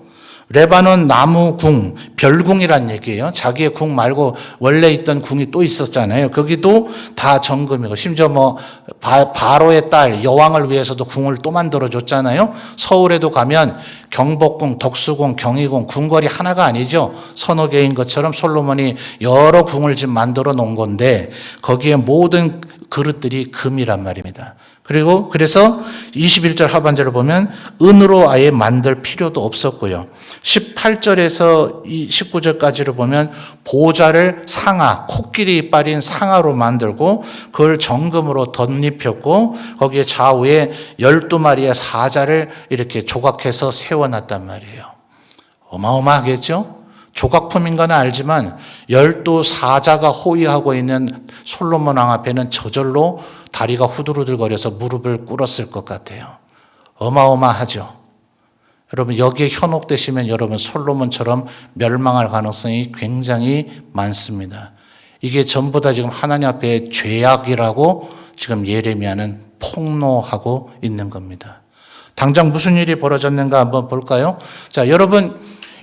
레바논 나무 궁, 별궁이란 얘기예요. 자기의 궁 말고 원래 있던 궁이 또 있었잖아요. 거기도 다 정금이고, 심지어 뭐 바로의 딸 여왕을 위해서도 궁을 또 만들어 줬잖아요. 서울에도 가면 경복궁, 덕수궁, 경희궁, 궁궐이 하나가 아니죠. 서너 개인 것처럼 솔로몬이 여러 궁을 지금 만들어 놓은 건데, 거기에 모든 그릇들이 금이란 말입니다. 그리고 그래서 21절 하반절을 보면 은으로 아예 만들 필요도 없었고요. 18절에서 19절까지를 보면 보좌를 상아, 코끼리 이빨인 상아로 만들고 그걸 정금으로 덧입혔고 거기에 좌우에 12마리의 사자를 이렇게 조각해서 세워놨단 말이에요. 어마어마하겠죠? 조각품인 건 알지만 12사자가 호위하고 있는 솔로몬 왕 앞에는 저절로 다리가 후들후들거려서 무릎을 꿇었을 것 같아요. 어마어마하죠. 여러분 여기에 현혹되시면 여러분 솔로몬처럼 멸망할 가능성이 굉장히 많습니다. 이게 전부 다 지금 하나님 앞에 죄악이라고 지금 예레미야는 폭로하고 있는 겁니다. 당장 무슨 일이 벌어졌는가 한번 볼까요? 자, 여러분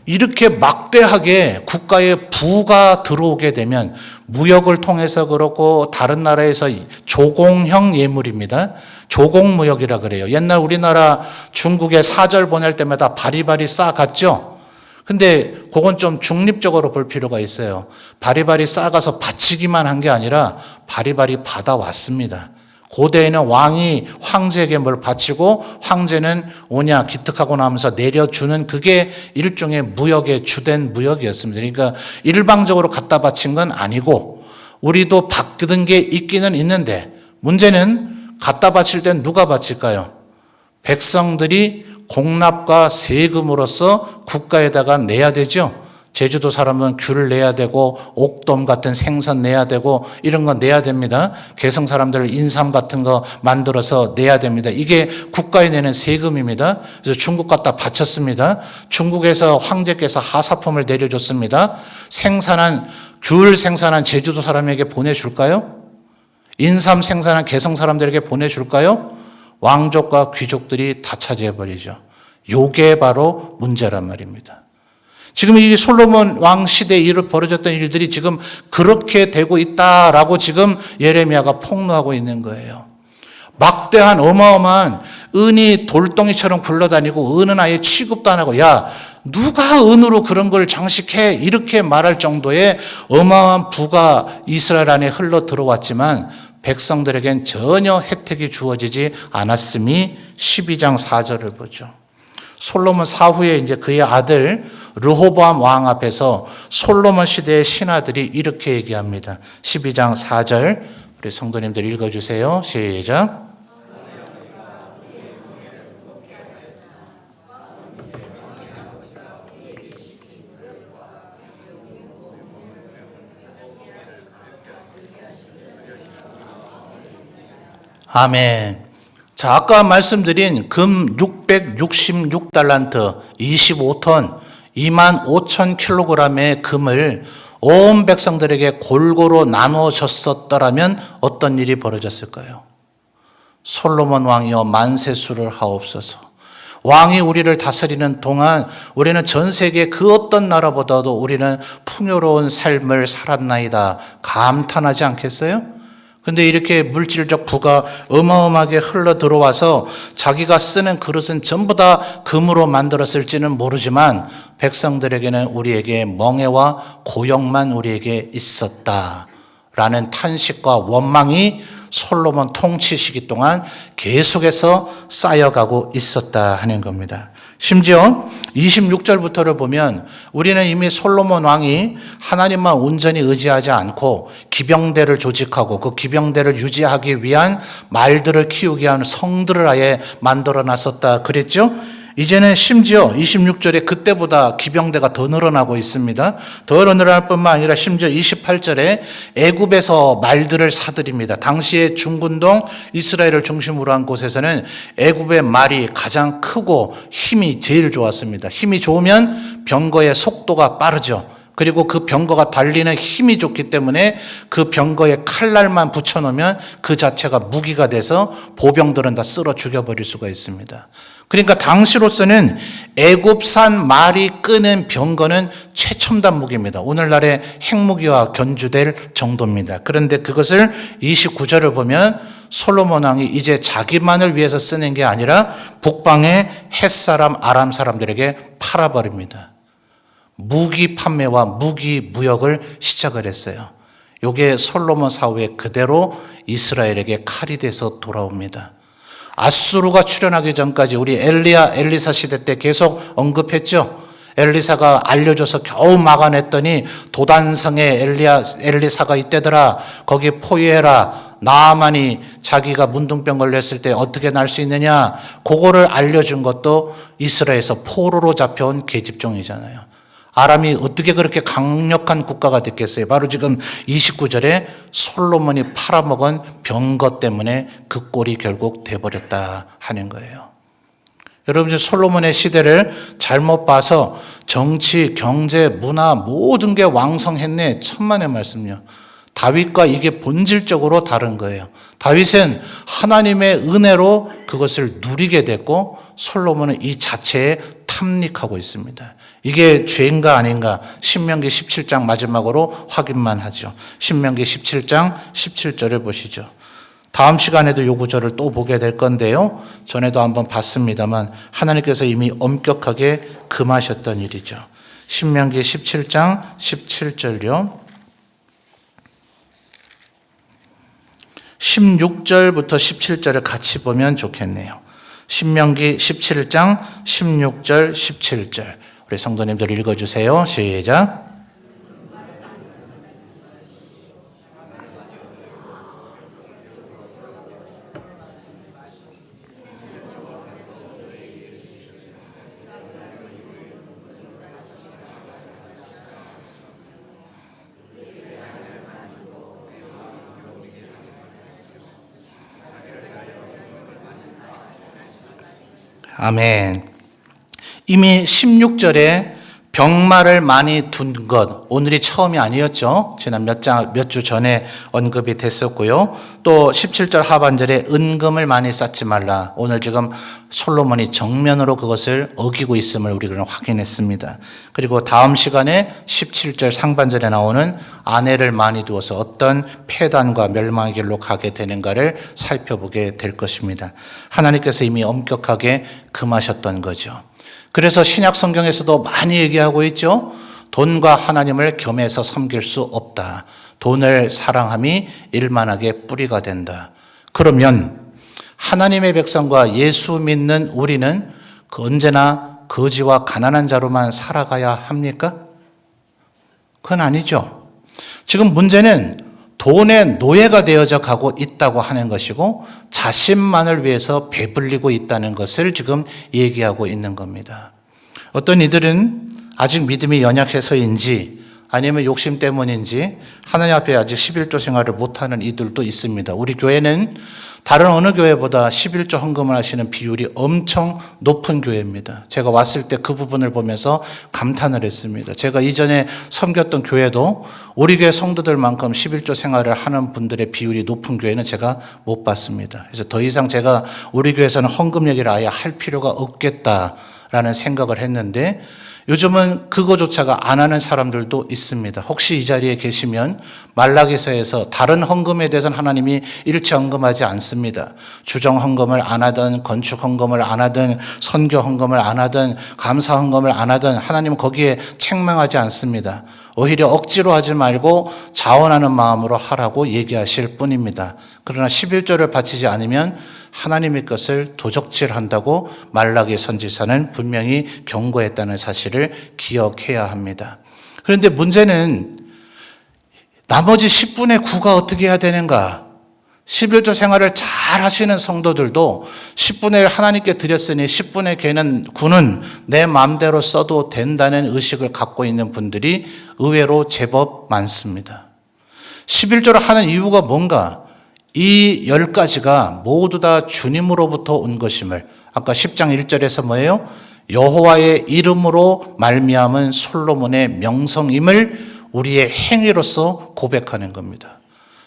이렇게 막대하게 국가에 부가 들어오게 되면 무역을 통해서 그렇고 다른 나라에서 조공형 예물입니다. 조공무역이라 그래요. 옛날 우리나라 중국에 사절 보낼 때마다 바리바리 싸갔죠. 근데 그건 좀 중립적으로 볼 필요가 있어요. 바리바리 싸가서 바치기만 한 게 아니라 바리바리 받아왔습니다. 고대에는 왕이 황제에게 뭘 바치고 황제는 오냐 기특하고 나면서 내려주는 그게 일종의 무역의 주된 무역이었습니다. 그러니까 일방적으로 갖다 바친 건 아니고 우리도 받은 게 있기는 있는데 문제는 갖다 바칠 땐 누가 바칠까요? 백성들이 공납과 세금으로서 국가에다가 내야 되죠. 제주도 사람은 귤 내야 되고 옥돔 같은 생선 내야 되고 이런 거 내야 됩니다. 개성 사람들 인삼 같은 거 만들어서 내야 됩니다. 이게 국가에 내는 세금입니다. 그래서 중국 갖다 바쳤습니다. 중국에서 황제께서 하사품을 내려줬습니다. 귤 생산한 제주도 사람에게 보내줄까요? 인삼 생산한 개성 사람들에게 보내줄까요? 왕족과 귀족들이 다 차지해버리죠. 요게 바로 문제란 말입니다. 지금 이 솔로몬 왕 시대에 벌어졌던 일들이 지금 그렇게 되고 있다라고 지금 예레미야가 폭로하고 있는 거예요. 막대한 어마어마한 은이 돌덩이처럼 굴러다니고 은은 아예 취급도 안 하고 야 누가 은으로 그런 걸 장식해 이렇게 말할 정도의 어마어마한 부가 이스라엘 안에 흘러 들어왔지만 백성들에겐 전혀 혜택이 주어지지 않았음이 12장 4절을 보죠. 솔로몬 사후에 이제 그의 아들 르호보암 왕 앞에서 솔로몬 시대의 신하들이 이렇게 얘기합니다. 12장 4절 우리 성도님들 읽어주세요. 시작. 아멘. 자, 아까 말씀드린 금 666달란트 25톤 25,000kg의 금을 온 백성들에게 골고루 나눠줬었더라면 어떤 일이 벌어졌을까요? 솔로몬 왕이여 만세수를 하옵소서. 왕이 우리를 다스리는 동안 우리는 전 세계 그 어떤 나라보다도 우리는 풍요로운 삶을 살았나이다 감탄하지 않겠어요? 근데 이렇게 물질적 부가 어마어마하게 흘러 들어와서 자기가 쓰는 그릇은 전부 다 금으로 만들었을지는 모르지만 백성들에게는 우리에게 멍해와 고역만 우리에게 있었다라는 탄식과 원망이 솔로몬 통치 시기 동안 계속해서 쌓여가고 있었다 하는 겁니다. 심지어 26절부터를 보면 우리는 이미 솔로몬 왕이 하나님만 온전히 의지하지 않고 기병대를 조직하고 그 기병대를 유지하기 위한 말들을 키우게 하는 성들을 아예 만들어 놨었다 그랬죠? 이제는 심지어 26절에 그때보다 기병대가 더 늘어나고 있습니다. 더 늘어날 뿐만 아니라 심지어 28절에 애굽에서 말들을 사들입니다. 당시에 중군동 이스라엘을 중심으로 한 곳에서는 애굽의 말이 가장 크고 힘이 제일 좋았습니다. 힘이 좋으면 병거의 속도가 빠르죠. 그리고 그 병거가 달리는 힘이 좋기 때문에 그 병거에 칼날만 붙여놓으면 그 자체가 무기가 돼서 보병들은 다 쓸어 죽여버릴 수가 있습니다. 그러니까 당시로서는 애굽산 말이 끄는 병거는 최첨단 무기입니다. 오늘날의 핵무기와 견주될 정도입니다. 그런데 그것을 29절을 보면 솔로몬 왕이 이제 자기만을 위해서 쓰는 게 아니라 북방의 헷사람, 아람 사람들에게 팔아버립니다. 무기 판매와 무기 무역을 시작을 했어요. 이게 솔로몬 사후에 그대로 이스라엘에게 칼이 돼서 돌아옵니다. 아수르가 출현하기 전까지 우리 엘리사 시대 때 계속 언급했죠. 엘리사가 알려줘서 겨우 막아냈더니 도단성에 엘리사가 있대더라. 거기 포위해라. 나아만이 자기가 문둥병 걸렸을 때 어떻게 날 수 있느냐. 그거를 알려준 것도 이스라엘에서 포로로 잡혀온 계집종이잖아요. 아람이 어떻게 그렇게 강력한 국가가 됐겠어요? 바로 지금 29절에 솔로몬이 팔아먹은 병거 때문에 그 꼴이 결국 돼버렸다 하는 거예요. 여러분, 솔로몬의 시대를 잘못 봐서 정치, 경제, 문화 모든 게 왕성했네. 천만의 말씀요. 다윗과 이게 본질적으로 다른 거예요. 다윗은 하나님의 은혜로 그것을 누리게 됐고 솔로몬은 이 자체에 탐닉하고 있습니다. 이게 죄인가 아닌가 신명기 17장 마지막으로 확인만 하죠. 신명기 17장 17절을 보시죠. 다음 시간에도 이 구절을 또 보게 될 건데요. 전에도 한번 봤습니다만 하나님께서 이미 엄격하게 금하셨던 일이죠. 신명기 17장 17절요. 16절부터 17절을 같이 보면 좋겠네요. 신명기 17장 16절 17절 우리 성도님들 읽어주세요. 시작. 아멘. 이미 16절에 병마를 많이 둔 것, 오늘이 처음이 아니었죠. 지난 몇 주 전에 언급이 됐었고요. 또 17절 하반절에 은금을 많이 쌓지 말라. 오늘 지금 솔로몬이 정면으로 그것을 어기고 있음을 우리가 확인했습니다. 그리고 다음 시간에 17절 상반절에 나오는 아내를 많이 두어서 어떤 폐단과 멸망의 길로 가게 되는가를 살펴보게 될 것입니다. 하나님께서 이미 엄격하게 금하셨던 거죠. 그래서 신약 성경에서도 많이 얘기하고 있죠. 돈과 하나님을 겸해서 섬길 수 없다. 돈을 사랑함이 일만하게 뿌리가 된다. 그러면 하나님의 백성과 예수 믿는 우리는 언제나 거지와 가난한 자로만 살아가야 합니까? 그건 아니죠. 지금 문제는 돈의 노예가 되어져 가고 있다고 하는 것이고 자신만을 위해서 배불리고 있다는 것을 지금 얘기하고 있는 겁니다. 어떤 이들은 아직 믿음이 연약해서인지 아니면 욕심 때문인지 하나님 앞에 아직 11조 생활을 못하는 이들도 있습니다. 우리 교회는 다른 어느 교회보다 11조 헌금을 하시는 비율이 엄청 높은 교회입니다. 제가 왔을 때 그 부분을 보면서 감탄을 했습니다. 제가 이전에 섬겼던 교회도 우리 교회 성도들만큼 11조 생활을 하는 분들의 비율이 높은 교회는 제가 못 봤습니다. 그래서 더 이상 제가 우리 교회에서는 헌금 얘기를 아예 할 필요가 없겠다라는 생각을 했는데 요즘은 그거조차가 안 하는 사람들도 있습니다. 혹시 이 자리에 계시면 말라기서에서 다른 헌금에 대해서는 하나님이 일체 헌금하지 않습니다. 주정 헌금을 안 하든 건축 헌금을 안 하든 선교 헌금을 안 하든 감사 헌금을 안 하든 하나님은 거기에 책망하지 않습니다. 오히려 억지로 하지 말고 자원하는 마음으로 하라고 얘기하실 뿐입니다. 그러나 11조를 바치지 않으면 하나님의 것을 도적질한다고 말라기 선지자는 분명히 경고했다는 사실을 기억해야 합니다. 그런데 문제는 나머지 10분의 9가 어떻게 해야 되는가? 11조 생활을 잘 하시는 성도들도 10분의 1 하나님께 드렸으니 10분의 9는 내 마음대로 써도 된다는 의식을 갖고 있는 분들이 의외로 제법 많습니다. 11조를 하는 이유가 뭔가? 이 10가지가 모두 다 주님으로부터 온 것임을 아까 10장 1절에서 뭐예요? 여호와의 이름으로 말미암은 솔로몬의 명성임을 우리의 행위로서 고백하는 겁니다.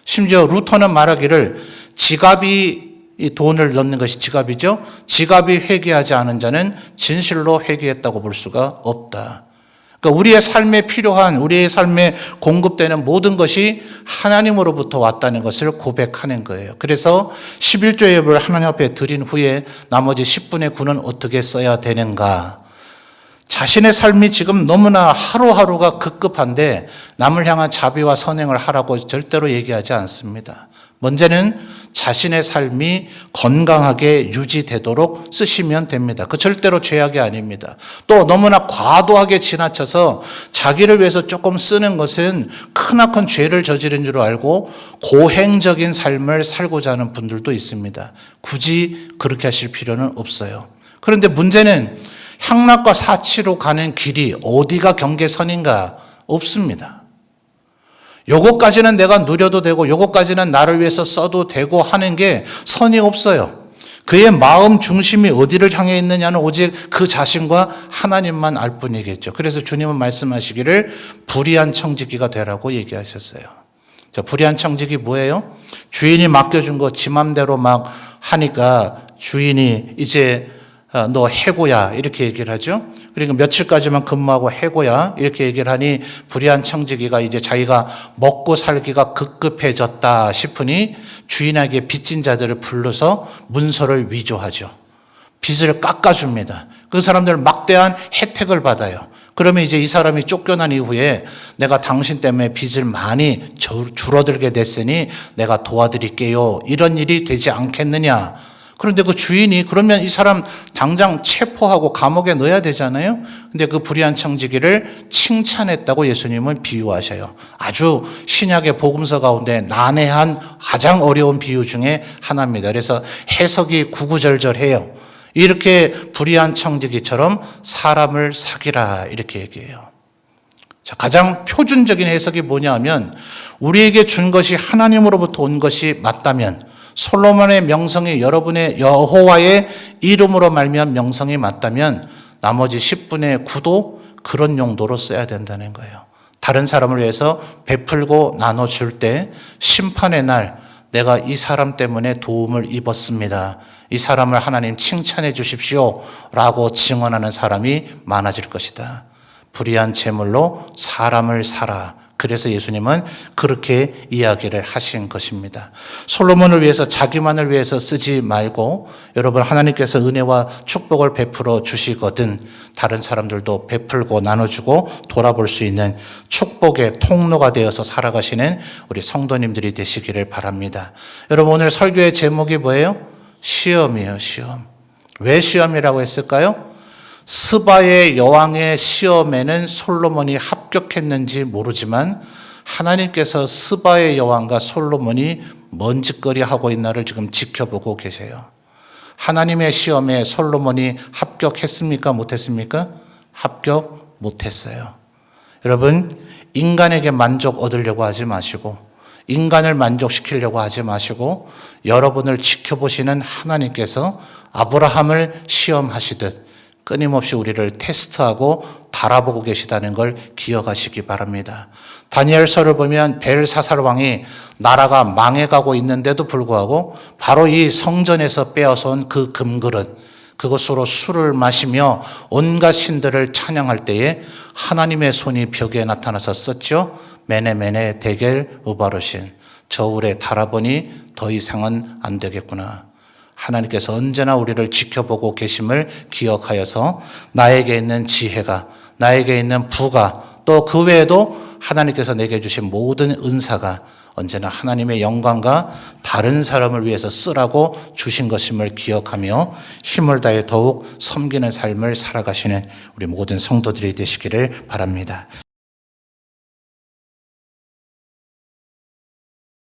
심지어 루터는 말하기를 지갑이 이 돈을 넣는 것이 지갑이죠. 지갑이 회개하지 않은 자는 진실로 회개했다고 볼 수가 없다. 그러니까 우리의 삶에 필요한, 우리의 삶에 공급되는 모든 것이 하나님으로부터 왔다는 것을 고백하는 거예요. 그래서 11조 예배를 하나님 앞에 드린 후에 나머지 10분의 9는 어떻게 써야 되는가? 자신의 삶이 지금 너무나 하루하루가 급급한데 남을 향한 자비와 선행을 하라고 절대로 얘기하지 않습니다. 먼저는 자신의 삶이 건강하게 유지되도록 쓰시면 됩니다. 그 절대로 죄악이 아닙니다. 또 너무나 과도하게 지나쳐서 자기를 위해서 조금 쓰는 것은 크나큰 죄를 저지른 줄 알고 고행적인 삶을 살고자 하는 분들도 있습니다. 굳이 그렇게 하실 필요는 없어요. 그런데 문제는 향락과 사치로 가는 길이 어디가 경계선인가? 없습니다. 요것까지는 내가 누려도 되고 요것까지는 나를 위해서 써도 되고 하는 게 선이 없어요. 그의 마음 중심이 어디를 향해 있느냐는 오직 그 자신과 하나님만 알 뿐이겠죠. 그래서 주님은 말씀하시기를 불의한 청지기가 되라고 얘기하셨어요. 자, 불의한 청지기 뭐예요? 주인이 맡겨준 거 지 맘대로 막 하니까 주인이 이제 너 해고야 이렇게 얘기를 하죠. 그리고 며칠까지만 근무하고 해고야 이렇게 얘기를 하니 불의한 청지기가 이제 자기가 먹고 살기가 급급해졌다 싶으니 주인에게 빚진 자들을 불러서 문서를 위조하죠. 빚을 깎아줍니다. 그 사람들은 막대한 혜택을 받아요. 그러면 이제 이 사람이 쫓겨난 이후에 내가 당신 때문에 빚을 많이 줄어들게 됐으니 내가 도와드릴게요. 이런 일이 되지 않겠느냐. 그런데 그 주인이 그러면 이 사람 당장 체포하고 감옥에 넣어야 되잖아요. 근데 그 불의한 청지기를 칭찬했다고 예수님은 비유하셔요. 아주 신약의 복음서 가운데 난해한 가장 어려운 비유 중에 하나입니다. 그래서 해석이 구구절절해요. 이렇게 불의한 청지기처럼 사람을 사기라 이렇게 얘기해요. 자, 가장 표준적인 해석이 뭐냐 하면 우리에게 준 것이 하나님으로부터 온 것이 맞다면 솔로몬의 명성이 여러분의 여호와의 이름으로 말미암은 명성이 맞다면 나머지 10분의 9도 그런 용도로 써야 된다는 거예요. 다른 사람을 위해서 베풀고 나눠줄 때 심판의 날 내가 이 사람 때문에 도움을 입었습니다. 이 사람을 하나님 칭찬해 주십시오 라고 증언하는 사람이 많아질 것이다. 불의한 재물로 사람을 사라. 그래서 예수님은 그렇게 이야기를 하신 것입니다. 솔로몬을 위해서 자기만을 위해서 쓰지 말고 여러분 하나님께서 은혜와 축복을 베풀어 주시거든 다른 사람들도 베풀고 나눠주고 돌아볼 수 있는 축복의 통로가 되어서 살아가시는 우리 성도님들이 되시기를 바랍니다. 여러분 오늘 설교의 제목이 뭐예요? 시험이에요. 시험. 왜 시험이라고 했을까요? 스바의 여왕의 시험에는 솔로몬이 합격했는지 모르지만 하나님께서 스바의 여왕과 솔로몬이 뭔 짓거리 하고 있나를 지금 지켜보고 계세요. 하나님의 시험에 솔로몬이 합격했습니까? 못했습니까? 합격 못했어요. 여러분 인간에게 만족 얻으려고 하지 마시고 인간을 만족시키려고 하지 마시고 여러분을 지켜보시는 하나님께서 아브라함을 시험하시듯 끊임없이 우리를 테스트하고 달아보고 계시다는 걸 기억하시기 바랍니다. 다니엘서를 보면 벨사살 왕이 나라가 망해가고 있는데도 불구하고 바로 이 성전에서 빼앗아온 그 금그릇 그것으로 술을 마시며 온갖 신들을 찬양할 때에 하나님의 손이 벽에 나타나서 썼죠. 메네메네 데겔 우바르신 저울에 달아보니 더 이상은 안 되겠구나. 하나님께서 언제나 우리를 지켜보고 계심을 기억하여서 나에게 있는 지혜가 나에게 있는 부가 또 그 외에도 하나님께서 내게 주신 모든 은사가 언제나 하나님의 영광과 다른 사람을 위해서 쓰라고 주신 것임을 기억하며 힘을 다해 더욱 섬기는 삶을 살아가시는 우리 모든 성도들이 되시기를 바랍니다.